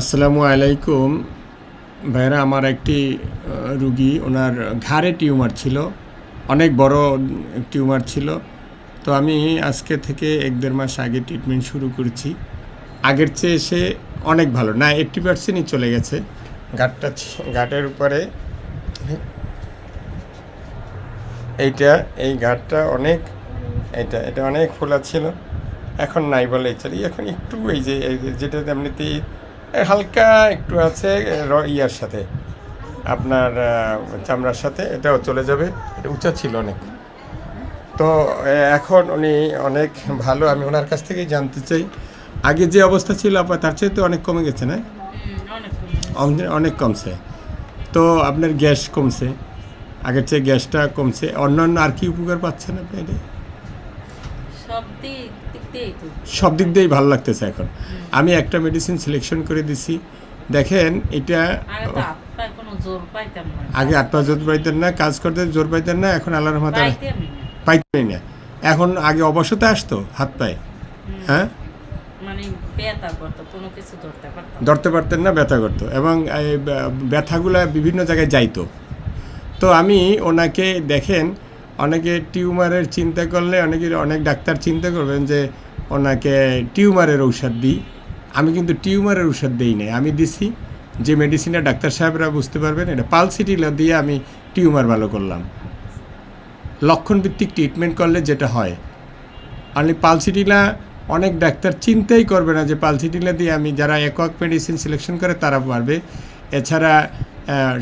আসসালামু আলাইকুম ভাইরা। আমার একটি রুগী, ওনার ঘাড়ে টিউমার ছিল, অনেক বড় টিউমার ছিল। তো আমি আজকে থেকে 1-1.5 মাস আগে ট্রিটমেন্ট শুরু করেছি। আগের চেয়ে এসে অনেক ভালো, না 80%ই চলে গেছে। ঘাটের উপরে এই ঘাটটা অনেক, এটা অনেক ফোলা ছিল, এখন নাই বলেই চলি। এখন একটু এই যে যেটা এমনিতেই হালকা একটু আছে ইয়ার সাথে, আপনার চামড়ার সাথে, এটাও চলে যাবে। এটা উঁচা ছিল অনেক। তো এখন উনি অনেক ভালো। আমি ওনার কাছ থেকেই জানতে চাই, আগে যে অবস্থা ছিল আপনার তার চেয়ে তো অনেক কমে গেছে না? অনেক কমছে। তো আপনার গ্যাস কমছে, আগের চেয়ে গ্যাসটা কমছে। অন্যান্য আর কি উপকার পাচ্ছেন আপনি? এটা সব দিক দিয়েই ভালো লাগতেছে এখন। আমি একটা মেডিসিন সিলেকশন করে দিছি, দেখেন এটা। আগে হাত পা জোর পাইতেন না, কাজ করতে জোর পাইতেন না, এখন আল্লাহর রহমতে পাইতেনই না। এখন আগে অবশ্যতা আসতো হাত পায়ে, হ্যাঁ, ধরতে পারতেন না, ব্যথা করতো, এবং ব্যথাগুলা বিভিন্ন জায়গায় যাইতো। তো আমি ওনাকে দেখেন, অনেকে টিউমারের চিন্তা করলে অনেক ডাক্তার চিন্তা করবেন যে ওনাকে টিউমারের ঔষধ দিই। আমি কিন্তু টিউমারের ঔষধ দিই নাই, আমি দিছি যে মেডিসিনটা ডাক্তার সাহেবরা বুঝতে পারবেন, এটা পালসিটিলা দিয়ে আমি টিউমার ভালো করলাম। লক্ষণভিত্তিক ট্রিটমেন্ট করলে যেটা হয়, আমি পালসিটিলা অনেক ডাক্তার চিন্তাই করবে না যে পালসিটিলা দিয়ে আমি, যারা একক মেডিসিন সিলেকশন করে তারা পারবে, এছাড়া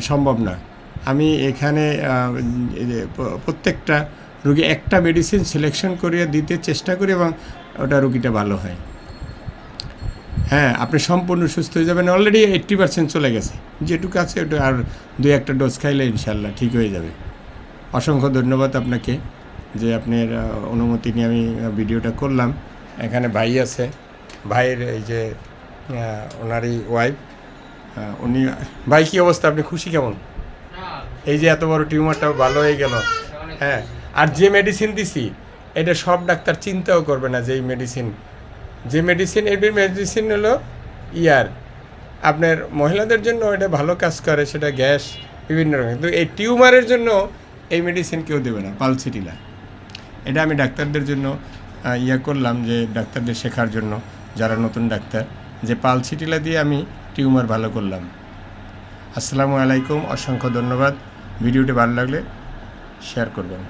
সম্ভব না। আমি এখানে প্রত্যেকটা রুগী একটা মেডিসিন সিলেকশন করিয়ে দিতে চেষ্টা করি এবং ওটা রুগীটা ভালো হয়। হ্যাঁ, আপনি সম্পূর্ণ সুস্থ হয়ে যাবেন। অলরেডি 80% চলে গেছে, যেটুকু আছে ওটা আর 2-1টা ডোজ খাইলে ইনশাল্লাহ ঠিক হয়ে যাবে। অসংখ্য ধন্যবাদ আপনাকে যে আপনার অনুমতি নিয়ে আমি ভিডিওটা করলাম। এখানে ভাই আছে, ভাইয়ের এই যে ওনারই ওয়াইফ, উনি। ভাই কী অবস্থা, আপনি খুশি কেমন? এই যে এত বড় টিউমারটা ভালো হয়ে গেল। হ্যাঁ, আর যে মেডিসিন দিছি এটা সব ডাক্তার চিন্তাও করবে না যে এই মেডিসিন, এর মেডিসিন হলো আপনার মহিলাদের জন্য এটা ভালো কাজ করে, সেটা গ্যাস বিভিন্ন রকম। কিন্তু এই টিউমারের জন্য এই মেডিসিন কেউ দেবে না, পালসিটিলা। এটা আমি ডাক্তারদের জন্য করলাম, যে ডাক্তারদের শেখার জন্য, যারা নতুন ডাক্তার, যে পালসিটিলা দিয়ে আমি টিউমার ভালো করলাম। আসসালামু আলাইকুম, অসংখ্য ধন্যবাদ। ভিডিওটি ভালো লাগলে শেয়ার করবেন।